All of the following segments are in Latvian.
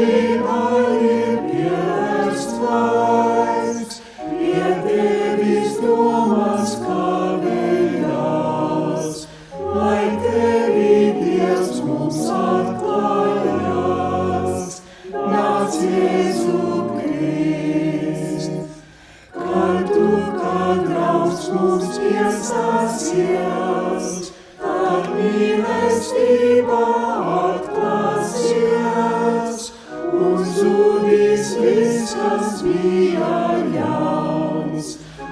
Drošībā ir pievērsts laiks, pie tevis domas kavējās, lai tevi Dievs mums atklājās. Nāc, Jēzu Krist, kad tu kā draugs mums iestāsies, tad mīlestība atklāsies, un zudīs viss, kas bija ļauns.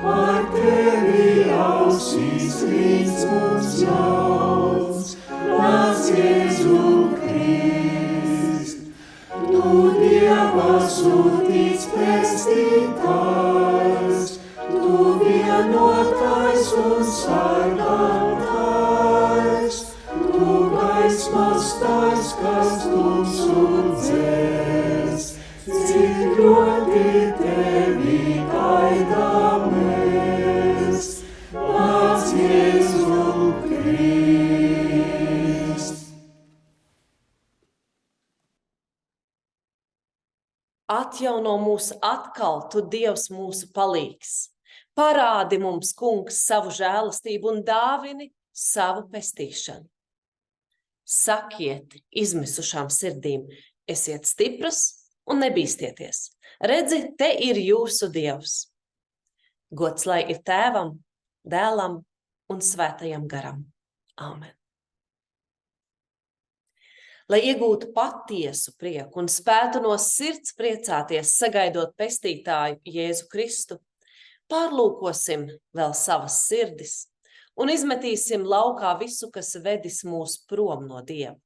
Ar tevi ausīs rīts mums jauns. Nāc, Jēzu Krist, tu Dieva sūtīts pestītājs, tu vienotais un sargātājs, tu gaismas stars, kas tumsu dzēs, cik ļoti tevi gaidām mēs. Nāc, Jēzu Krist. Atjauno mūs atkal, tu Dievs mūsu palīgs. Parādi mums, Kungs, savu žēlastību un dāvini savu pestīšanu. Sakiet izmisušām sirdīm, esiet stipras un nebīstieties. Redzi, te ir jūsu Dievs. Gods lai ir Tēvam, Dēlam un Svētajam garam. Āmen. Lai iegūtu patiesu prieku un spētu no sirds priecāties, sagaidot pestītāju Jēzu Kristu, pārlūkosim vēl savas sirdis un izmetīsim laukā visu, kas vedis mūs prom no Dieva.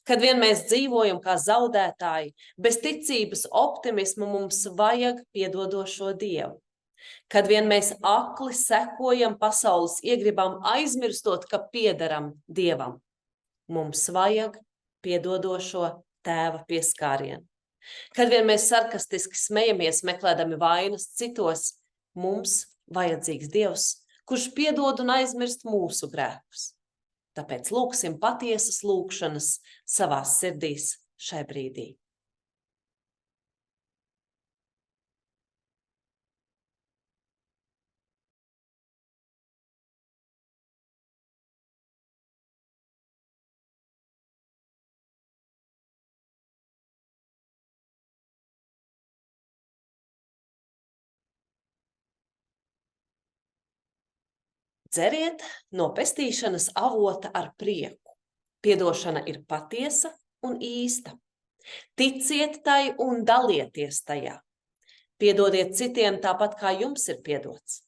Kad vien mēs dzīvojam kā zaudētāji, bez ticības optimismu mums vajag piedodošo Dievu. Kad vien mēs akli sekojam pasaules iegribam, aizmirstot, ka piederam Dievam, mums vajag piedodošo Tēva pieskārienu. Kad vien mēs sarkastiski smejamies, meklēdami vainas citos, mums vajadzīgs Dievs, kurš piedod un aizmirst mūsu grēkus. Tāpēc lūksim patiesas lūkšanas savās sirdīs šai brīdī. Dzeriet no pestīšanas avota ar prieku. Piedošana ir patiesa un īsta. Ticiet tai un dalieties tajā. Piedodiet citiem tāpat, kā jums ir piedots.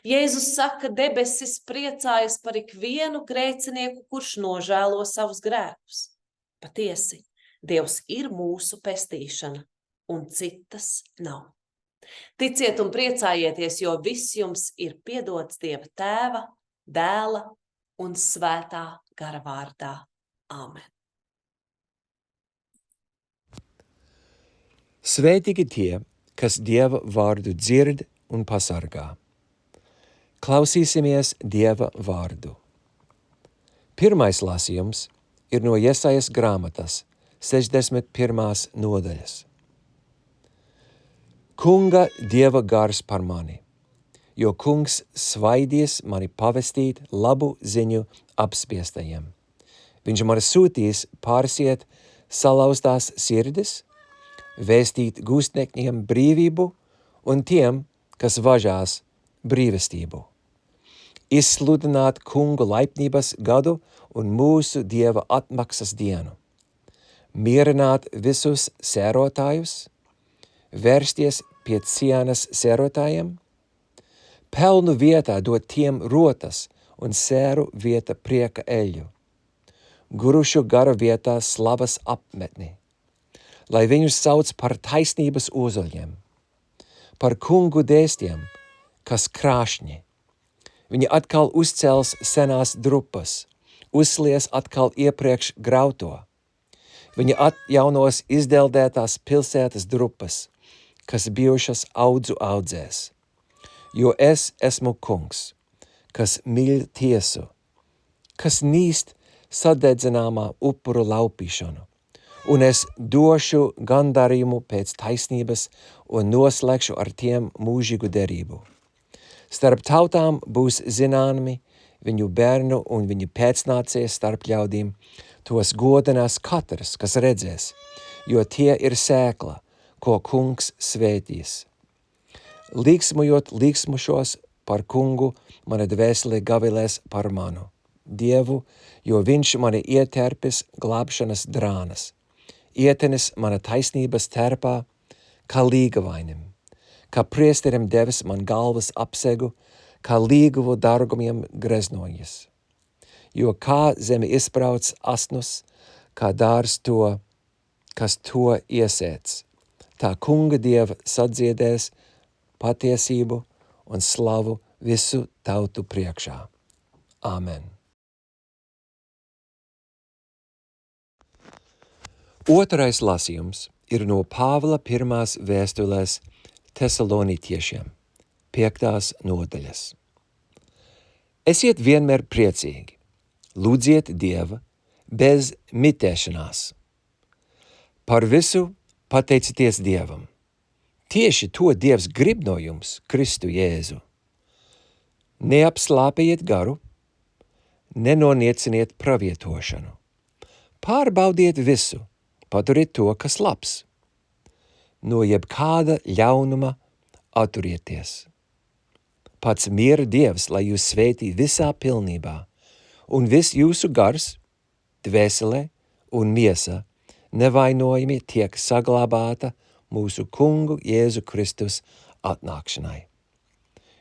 Jēzus saka, debesis priecājas par ikvienu grēcinieku, kurš nožēlo savus grēkus. Patiesi, Dievs ir mūsu pestīšana, un citas nav. Ticiet un priecājieties, jo viss jums ir piedots Dieva Tēva, Dēla un Svētā gara vārdā. Āmen. Svētīgi tie, kas Dieva vārdu dzird un pasargā. Klausīsimies Dieva vārdu. Pirmais lasījums ir no Jesajas grāmatas, 61. nodaļas. Kunga Dieva gars par mani, jo kungs svaidies mani pavestīt labu ziņu apspiestajiem. Viņš man sūtīs pārsiet salauztās sirdis, vēstīt gūstniekiem brīvību un tiem, kas važās brīvestību. Izsludināt kungu laipnības gadu un mūsu Dieva atmaksas dienu. Mierināt visus sērotājus, vērsties pie cienas sērotājiem, pelnu vietā dot tiem rotas un sēru vieta prieka eļu, gurušu gara vietā slavas apmetni, lai viņus sauc par taisnības uzoļiem, par kungu dēstiem, kas krāšņi. Viņi atkal uzcels senās drupas, uzslies atkal iepriekš grauto. Viņi atjaunos izdeldētās pilsētas drupas, kas bijušas audzu audzēs. Jo es esmu kungs, kas mīl tiesu, kas nīst sadedzināmā upuru laupīšanu un es došu gandarījumu pēc taisnības un noslēgšu ar tiem mūžīgu derību. Starp tautām būs zināmi viņu bērnu un viņu pēcnācēji starp ļaudīm, tos godinās katrs, kas redzēs, jo tie ir sēkla, ko kungs svētīs. Līksmojot līksmušos par kungu, mana dvēsele gavilēs par manu Dievu, jo viņš mani ietērpis glābšanas drānas, ietenis mana taisnības terpā, kā līgavainim, kā priesterim devis man galvas apsegu, kā līguvu dargumiem greznojas. Jo kā zeme izbrauc asnus, kā dārs to, kas to iesēts, tā kunga Dieva sadziedēs patiesību un slavu visu tautu priekšā. Āmen. Otrais lasījums ir no Pāvila pirmās vēstulēs Tesalonītiešiem, 5. nodaļas. Esiet vienmēr priecīgi, lūdziet Dieva bez mitēšanās. Par visu pateicieties Dievam. Tieši to Dievs grib no jums, Kristu Jēzu. Neapslāpējiet garu, nenonieciniet pravietošanu. Pārbaudiet visu, paturiet to, kas labs. No jebkāda ļaunuma atturieties. Pats miera Dievs, lai jūs svētī visā pilnībā, un viss jūsu gars, dvēsele un miesa nevainojami tiek saglabāta mūsu kungu Jēzu Kristus atnākšanai.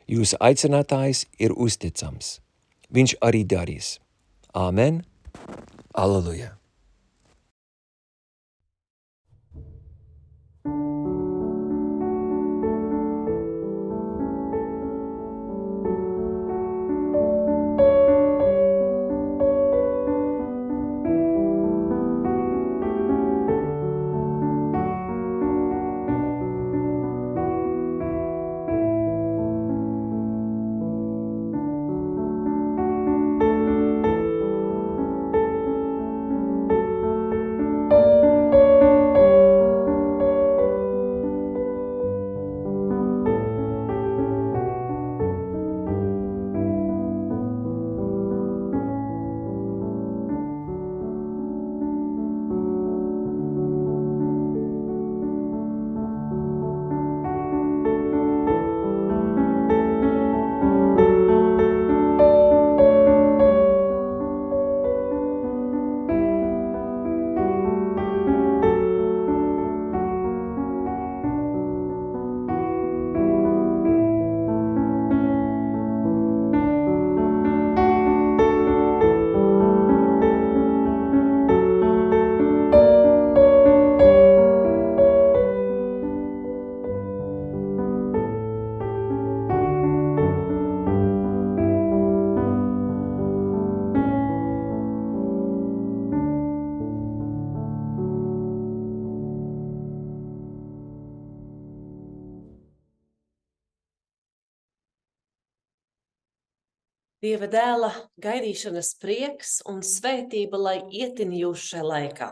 Jūsu aicinātājs ir uzticams. Viņš arī darīs. Āmen. Alleluja. Dieva dēla gaidīšanas prieks un svētība, lai ietin jūs šajā laikā.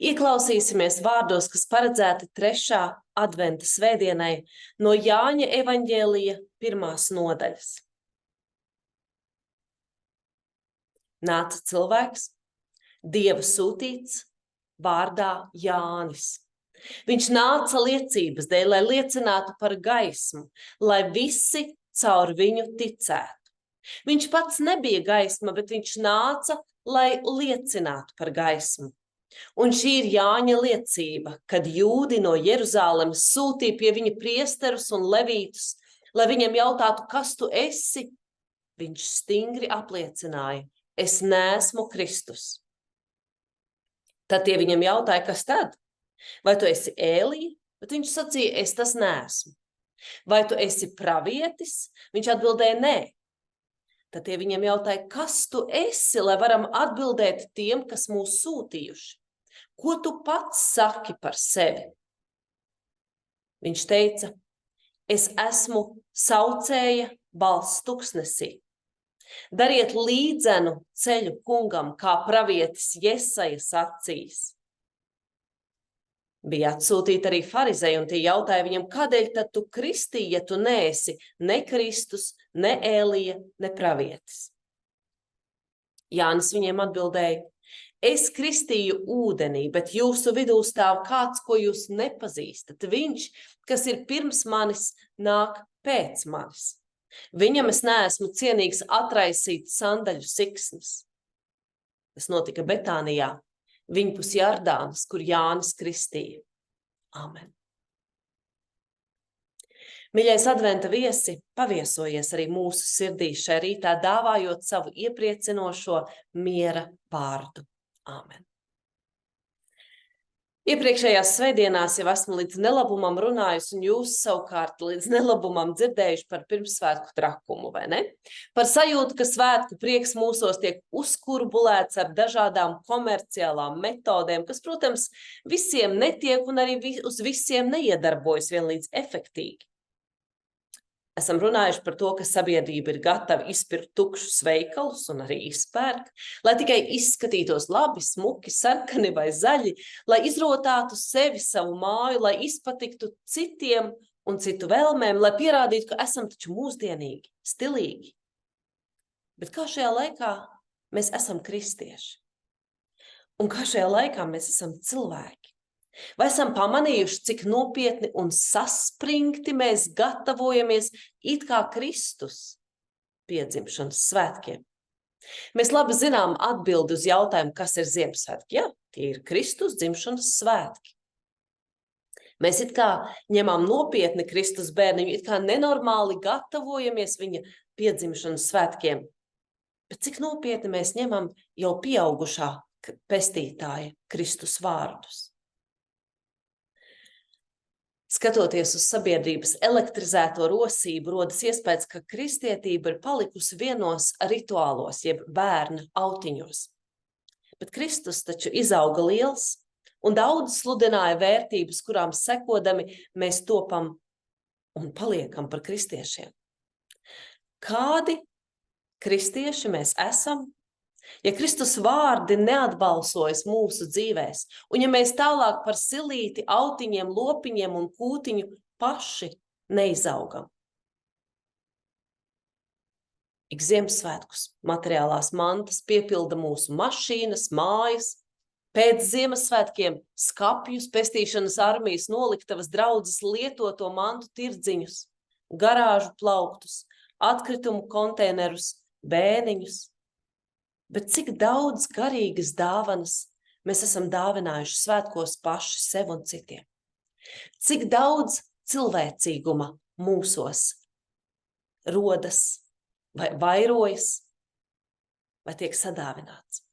Ieklausīsimies vārdos, kas paredzēti 3. adventa svētdienai no Jāņa evaņģēlija 1. nodaļas. Nāca cilvēks, Dieva sūtīts, vārdā Jānis. Viņš nāca liecības dēļ, lai liecinātu par gaismu, lai visi caur viņu ticētu. Viņš pats nebija gaisma, bet viņš nāca, lai liecinātu par gaismu. Un šī ir Jāņa liecība, kad jūdi no Jeruzālemes sūtīja pie viņa priesterus un levītus, lai viņiem jautātu, kas tu esi. Viņš stingri apliecināja, es neesmu Kristus. Tad tie viņam jautāja, kas tad? Vai tu esi Ēlija? Bet viņš sacīja, es tas neesmu. Vai tu esi pravietis? Viņš atbildēja, nē. Tad tie viņam jautāja, kas tu esi, lai varam atbildēt tiem, kas mūs sūtījuši? Ko tu pats saki par sevi? Viņš teica, es esmu saucēja balss tuksnesī. Dariet līdzenu ceļu kungam, kā pravietis Jesaja sacījis. Bija atsūtīti arī farizēji, un tie jautāja viņam, kādēļ tad tu kristīji, ja tu neesi ne Kristus, ne Ēlija, ne pravietis? Jānis viņiem atbildēja, es kristīju ūdenī, bet jūsu vidū stāv kāds, ko jūs nepazīstat. Viņš, kas ir pirms manis, nāk pēc manis. Viņam es neesmu cienīgs atraisīt sandaļu siksnas. Tas notika Betānijā, viņpus Jardānas, kur Jānis kristīja. Āmen. Mīļais adventa viesi, paviesojies arī mūsu sirdī šai rītā, dāvājot savu iepriecinošo miera vārdu. Āmen. Iepriekšējās svētdienās jau esmu līdz nelabumam runājusi, un jūs savukārt līdz nelabumam dzirdējuši par pirmsvētku trakumu, vai ne? Par sajūtu, ka svētku prieks mūsos tiek uzkurbulēts ar dažādām komerciālām metodēm, kas, protams, visiem netiek un arī uz visiem neiedarbojas vienlīdz efektīgi. Esam runājuši par to, ka sabiedrība ir gatava izpirkt tukšus veikalus un arī izpērk, lai tikai izskatītos labi, smuki, sarkani vai zaļi, lai izrotātu sevi, savu māju, lai izpatiktu citiem un citu vēlmēm, lai pierādītu, ka esam taču mūsdienīgi, stilīgi. Bet kā šajā laikā mēs esam kristieši? Un kā šajā laikā mēs esam cilvēki? Vai esam pamanījuši, cik nopietni un saspringti mēs gatavojamies it kā Kristus piedzimšanas svētkiem? Mēs labi zinām atbildi uz jautājumu, kas ir Ziemassvētki. Jā, tie ir Kristus dzimšanas svētki. Mēs it kā ņemam nopietni Kristus bērniņu, it kā nenormāli gatavojamies viņa piedzimšanas svētkiem. Bet cik nopietni mēs ņemam jau pieaugušā pestītāja Kristus vārdus? Skatoties uz sabiedrības elektrizēto rosību, rodas iespējas, ka kristietība ir palikusi vienos rituālos, jeb bērna autiņos. Bet Kristus taču izauga liels, un daudz sludināja vērtības, kurām sekodami mēs topam un paliekam par kristiešiem. Kādi kristieši mēs esam? Ja Kristus vārdi neatbalsojas mūsu dzīvēs, un ja mēs tālāk par silīti, autiņiem, lopiņiem un kūtiņu paši neizaugam. Ik Ziemassvētkus materiālās mantas piepilda mūsu mašīnas, mājas, pēc Ziemassvētkiem skapjus, pestīšanas armijas noliktavas draudzes lietoto mantu tirdziņus, garāžu plauktus, atkritumu konteinerus, bēniņus. Bet cik daudz garīgas dāvanas mēs esam dāvinājuši svētkos paši sev un citiem? Cik daudz cilvēcīguma mūsos rodas vai vairojas vai tiek sadāvināts?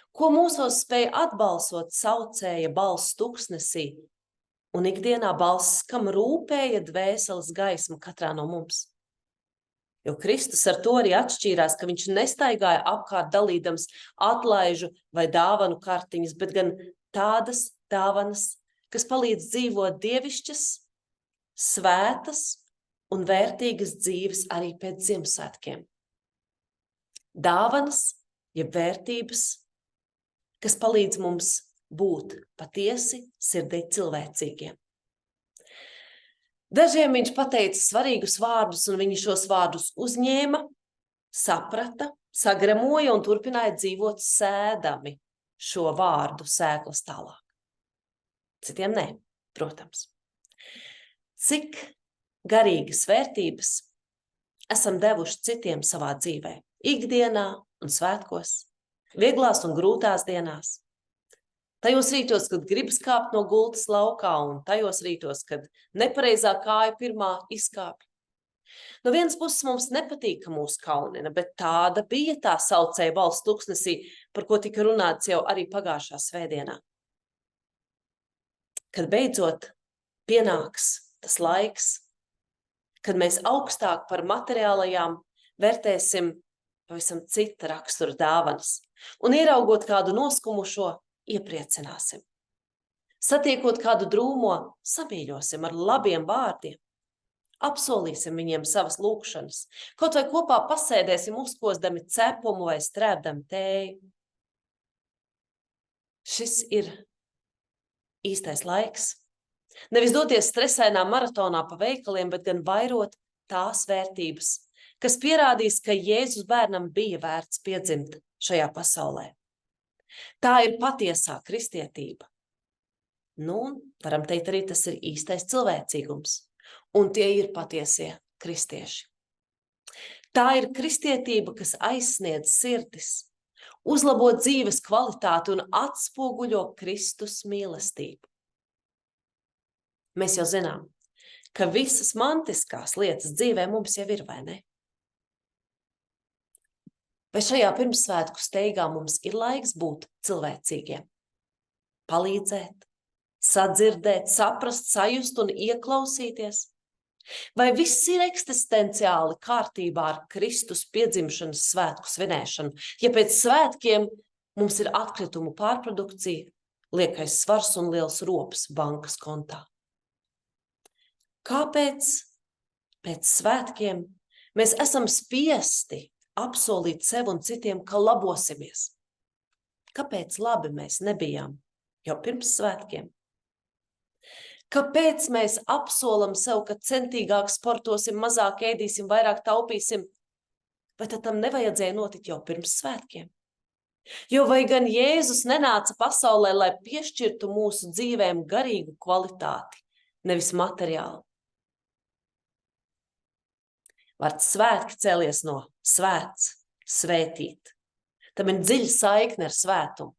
Ko mūsos spēja atbalsot saucēja balss tuksnesī un ikdienā balss, kam rūpēja dvēseles gaisma katrā no mums? Jo Kristus ar to arī atšķīrās, ka viņš nestaigāja apkārt dalīdams atlaižu vai dāvanu kartiņas, bet gan tādas dāvanas, kas palīdz dzīvot dievišķas, svētas un vērtīgas dzīves arī pēc Ziemassvētkiem. Dāvanas, jeb vērtības, kas palīdz mums būt patiesi sirdī cilvēcīgiem. Dažiem viņš pateica svarīgus vārdus, un viņi šos vārdus uzņēma, saprata, sagremoja un turpināja dzīvot sēdami šo vārdu sēklas tālāk. Citiem nē, protams. Cik garīgas vērtības esam devuši citiem savā dzīvē, ikdienā un svētkos, vieglās un grūtās dienās. Tajos rītos, kad gribas kāpt no gultas laukā, un tajos rītos, kad nepareizā kāja pirmā izkāpj. No vienas puses mums nepatīk, ka mūs kaunina, bet tāda bija tā saucēja balss tuksnesī, par ko tika runāts jau arī pagājušā svētdienā. Kad beidzot pienāks tas laiks, kad mēs augstāk par materiālajām vērtēsim pavisam cita rakstura dāvanas, un ieraugot kādu noskumušo, iepriecināsim. Satiekot kādu drūmo, samīļosim ar labiem vārdiem. Apsolīsim viņiem savas lūgšanas. Kaut vai kopā pasēdēsim uzkostdami cepumu vai strēbdami tēju. Šis ir īstais laiks. Nevis doties stresainā maratonā pa veikaliem, bet gan vairot tās vērtības, kas pierādīs, ka Jēzus bērnam bija vērts piedzimt šajā pasaulē. Tā ir patiesā kristietība. Varam teikt arī, tas ir īstais cilvēcīgums, un tie ir patiesie kristieši. Tā ir kristietība, kas aizsniedz sirdis, uzlabo dzīves kvalitāti un atspoguļo Kristus mīlestību. Mēs jau zinām, ka visas mantiskās lietas dzīvē mums jau ir, vai ne? Vai šajā pirmssvētku steigā mums ir laiks būt cilvēcīgiem? Palīdzēt, sadzirdēt, saprast, sajust un ieklausīties? Vai viss ir eksistenciāli kārtībā ar Kristus piedzimšanas svētku svinēšanu, ja pēc svētkiem mums ir atkritumu pārprodukcija, liekais svars un liels rops bankas kontā? Kāpēc pēc svētkiem mēs esam spiesti apsolīt sev un citiem, ka labosimies? Kāpēc labi mēs nebijām jau pirms svētkiem? Kāpēc mēs apsolam sev, ka centīgāk sportosim, mazāk ēdīsim, vairāk taupīsim? Vai tad tam nevajadzēja notikt jau pirms svētkiem? Jo vai gan Jēzus nenāca pasaulē, lai piešķirtu mūsu dzīvēm garīgu kvalitāti, nevis materiālu? Vārds svētki cēlies no svēts, svētīt. Tam ir dziļa saikne ar svētumu.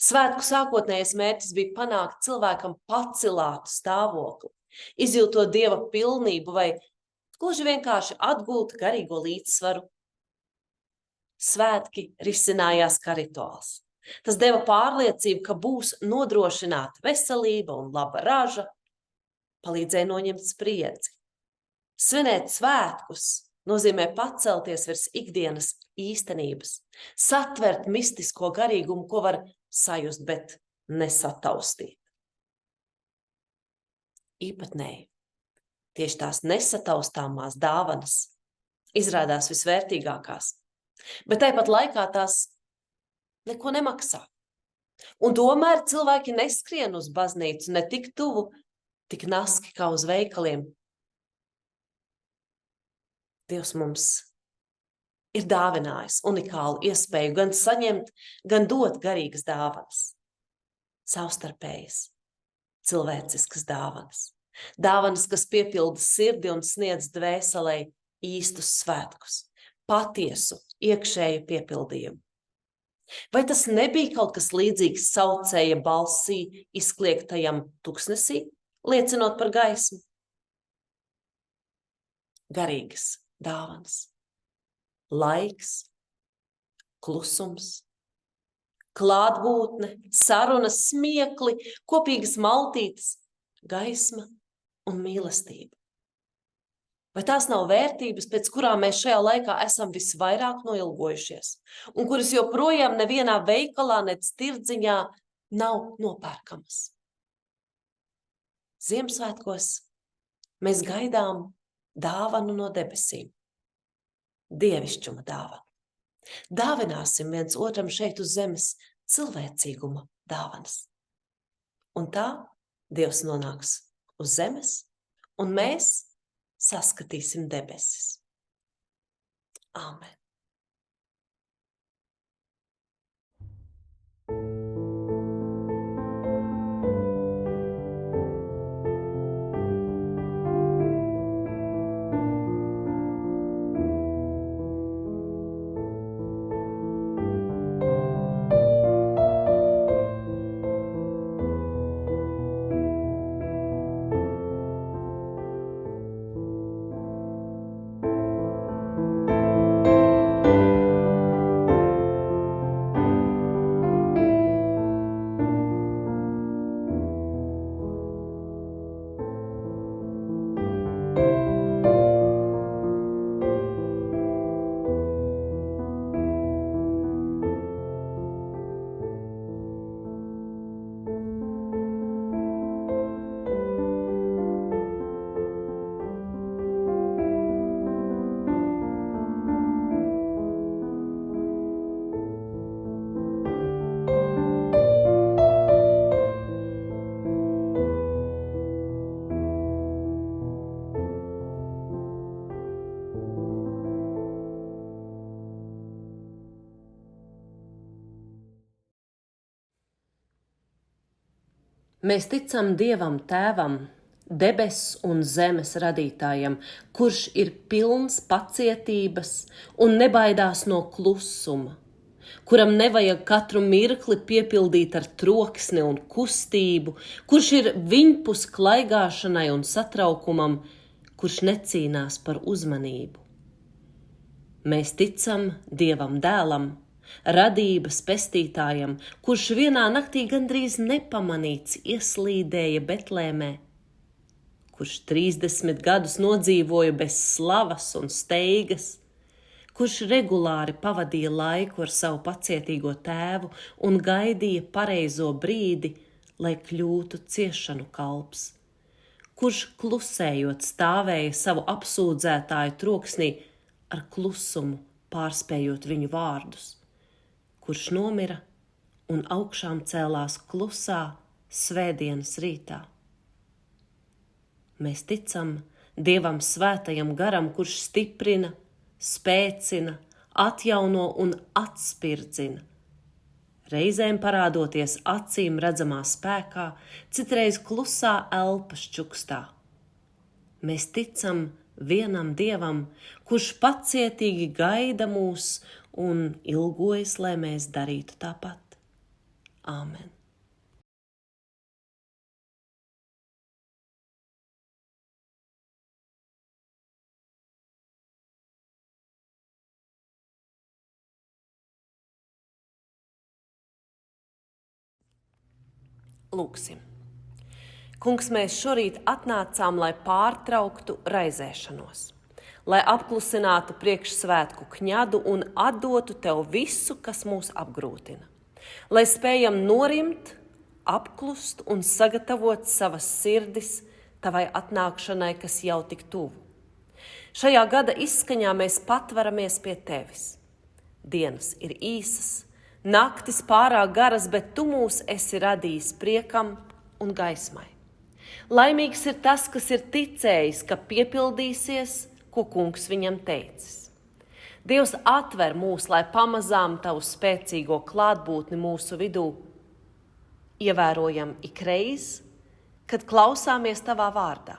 Svētku sākotnējais mērķis bija panākt cilvēkam pacilātu stāvokli, izjūtot Dieva pilnību vai gluži vienkārši atgūt garīgo līdzsvaru. Svētki risinājās kā rituāls. Tas deva pārliecību, ka būs nodrošināta veselība un laba raža, palīdzēja noņemt spriedzi. Svinēt svētkus nozīmē pacelties virs ikdienas īstenības, satvert mistisko garīgumu, ko var sajust, bet nesataustīt. Īpatnēji, tieši tās nesataustāmās dāvanas izrādās visvērtīgākās, bet tāpat laikā tās neko nemaksā. Un tomēr cilvēki neskrien uz baznīcu ne tik tuvu, tik naski kā uz veikaliem. Dievs mums ir dāvinājis unikālu iespēju gan saņemt, gan dot garīgas dāvanas. Savstarpējas, cilvēciskas dāvanas. Dāvanas, kas piepilda sirdi un sniedz dvēselei īstus svētkus, patiesu, iekšēju piepildījumu. Vai tas nebija kaut kas līdzīgs saucēja balsī izkliegtajam tuksnesī, liecinot par gaismu? Garīgas dāvanas. Laiks, klusums, klātbūtne, sarunas, smiekli, kopīgas maltītes, gaisma un mīlestība. Vai tās nav vērtības, pēc kurām mēs šajā laikā esam visvairāk noilgojušies un kuras joprojām nevienā veikalā, nec tirdziņā nav nopērkamas? Ziemassvētkos mēs gaidām dāvanu no debesīm. Dievišķuma dāvana. Dāvināsim viens otram šeit uz zemes cilvēcīguma dāvanas. Un tā Dievs nonāks uz zemes, un mēs saskatīsim debesis. Āmen. Mēs ticam Dievam Tēvam, debesu un zemes radītājam, kurš ir pilns pacietības un nebaidās no klusuma, kuram nevajag katru mirkli piepildīt ar troksni un kustību, kurš ir viņpus klaigāšanai un satraukumam, kurš necīnās par uzmanību. Mēs ticam Dievam Dēlam, radības pestītājam, kurš vienā naktī gandrīz nepamanīts ieslīdēja Betlēmē, kurš 30 gadus nodzīvoja bez slavas un steigas, kurš regulāri pavadīja laiku ar savu pacietīgo tēvu un gaidīja pareizo brīdi, lai kļūtu ciešanu kalps, kurš klusējot stāvēja savu apsūdzētāju troksnī ar klusumu pārspējot viņu vārdus, kurš nomira un augšām cēlās klusā svētdienas rītā. Mēs ticam Dievam svētajam garam, kurš stiprina, spēcina, atjauno un atspirdzina, reizēm parādoties acīm redzamā spēkā, citreiz klusā elpas čukstā. Mēs ticam vienam Dievam, kurš pacietīgi gaida mūs un ilgojas, lai mēs darītu tāpat. Āmen. Lūksim. Kungs, mēs šorīt atnācām, lai pārtrauktu raizēšanos, lai apklusinātu priekšsvētku kņadu un atdotu Tev visu, kas mūs apgrūtina, lai spējam norimt, apklust un sagatavot savas sirdis Tavai atnākšanai, kas jau tik tuvu. Šajā gada izskaņā mēs patveramies pie Tevis. Dienas ir īsas, naktis pārāk garas, bet Tu mūs esi radījis priekam un gaismai. Laimīgs ir tas, kas ir ticējis, ka piepildīsies, ko Kungs viņam teicis. Dievs atver mūs, lai pamazām Tavu spēcīgo klātbūtni mūsu vidū ievērojam ikreiz, kad klausāmies Tavā vārdā,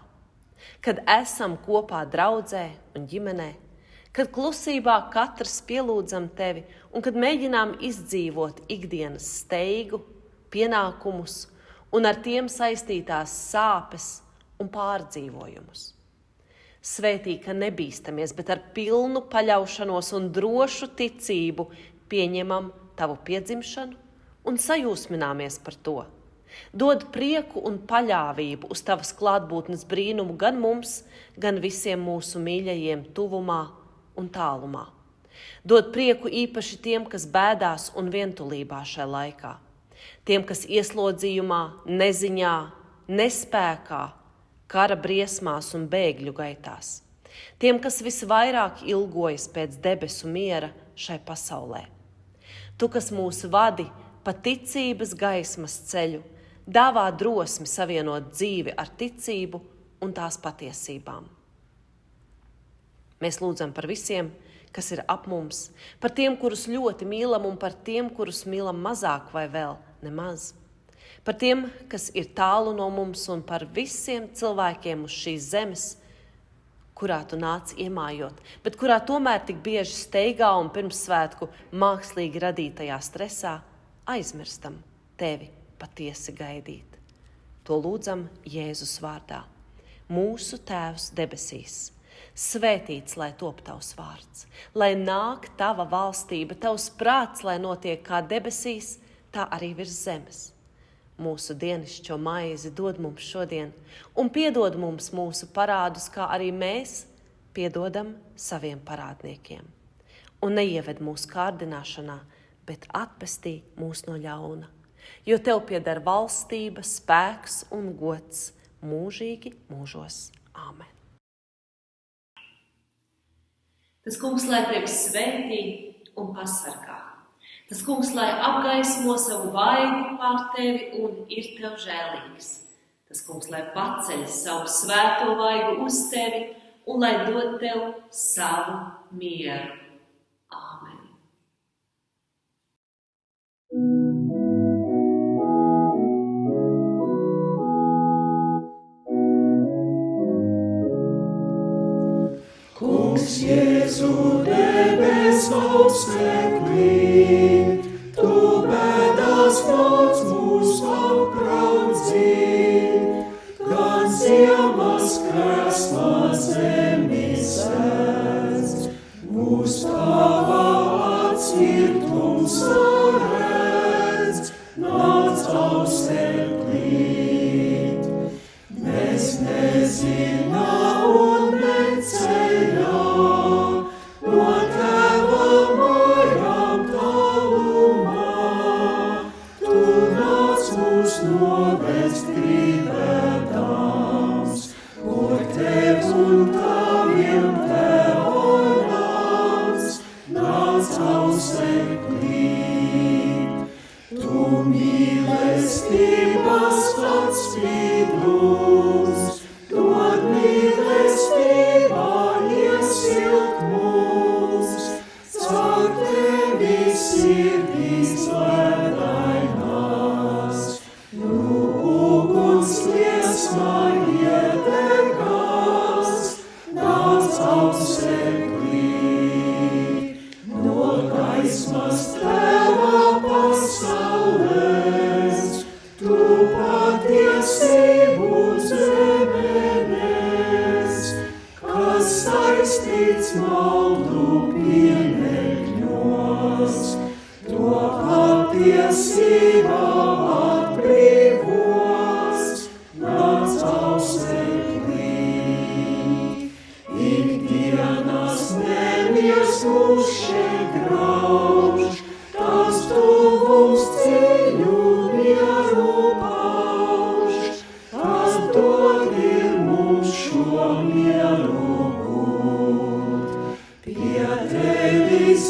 kad esam kopā draudzē un ģimenē, kad klusībā katrs pielūdzam Tevi un kad mēģinām izdzīvot ikdienas steigu, pienākumus un ar tiem saistītās sāpes un pārdzīvojumus. Svētī, ka nebīstamies, bet ar pilnu paļaušanos un drošu ticību pieņemam Tavu piedzimšanu un sajūsmināmies par to. Dod prieku un paļāvību uz Tavas klātbūtnes brīnumu gan mums, gan visiem mūsu mīļajiem tuvumā un tālumā. Dod prieku īpaši tiem, kas bēdās un vientulībā šai laikā. Tiem, kas ieslodzījumā, neziņā, nespēkā, kara briesmās un bēgļu gaitās. Tiem, kas visvairāk ilgojas pēc debesu miera šai pasaulē. Tu, kas mūs vadi pa ticības gaismas ceļu, dāvā drosmi savienot dzīvi ar ticību un tās patiesībām. Mēs lūdzam par visiem, kas ir ap mums, par tiem, kurus ļoti mīlam un par tiem, kurus mīlam mazāk vai vēl nemaz. Par tiem, kas ir tālu no mums un par visiem cilvēkiem uz šīs zemes, kurā Tu nāc iemājot, bet kurā tomēr tik bieži steigā un pirmssvētku mākslīgi radītajā stresā aizmirstam Tevi patiesi gaidīt. To lūdzam Jēzus vārdā. Mūsu Tēvs debesīs, svētīts, lai top Tavs vārds, lai nāk Tava valstība, Tavs prāts, lai notiek kā debesīs, tā arī virs zemes. Mūsu dienascho maizi dod mums šodien un piedod mums mūsu parādus, kā arī mēs piedodam saviem parādniekiem. Un neieved mūsu kārdināšanā, bet atpestī mūs no ļauna, jo Tev pieder valstība, spēks un gods mūžīgi mūžos. Āmen. Tas Kungs, lai Tevi svētī un pasargā. Tas Kungs, lai apgaismo savu vaigu pār Tevi un ir Tev žēlīgs. Tas Kungs, lai paceļ savu svēto vaigu uz Tevi un lai dod Tev savu mieru. Āmen. Uz tava atcirtums redz, nāc austeklīt. Mēs nezinā un neceļā, no teva mājām tālumā. Tu nāc mūs novest gribēdams, kur tev un taviem teonams, nāc austeklīt. Tu mīlestības atspīdums, dod mīlestībā iesilt mums, caur tevi sirdīs ledainās. Nu uguns liesmā iedegās, nāc austeklīt. No gaismas teva pasaules, tu patiesību zemenes, kas saistīts maldu pienekļos, to patiesībā atbrīvos, nāc austeklīt. Ikdienas nemies mūs šeit grauž, tas tuvums dziļu mieru pauž, tas dod ir mums šo mieru gūt. Pie tevis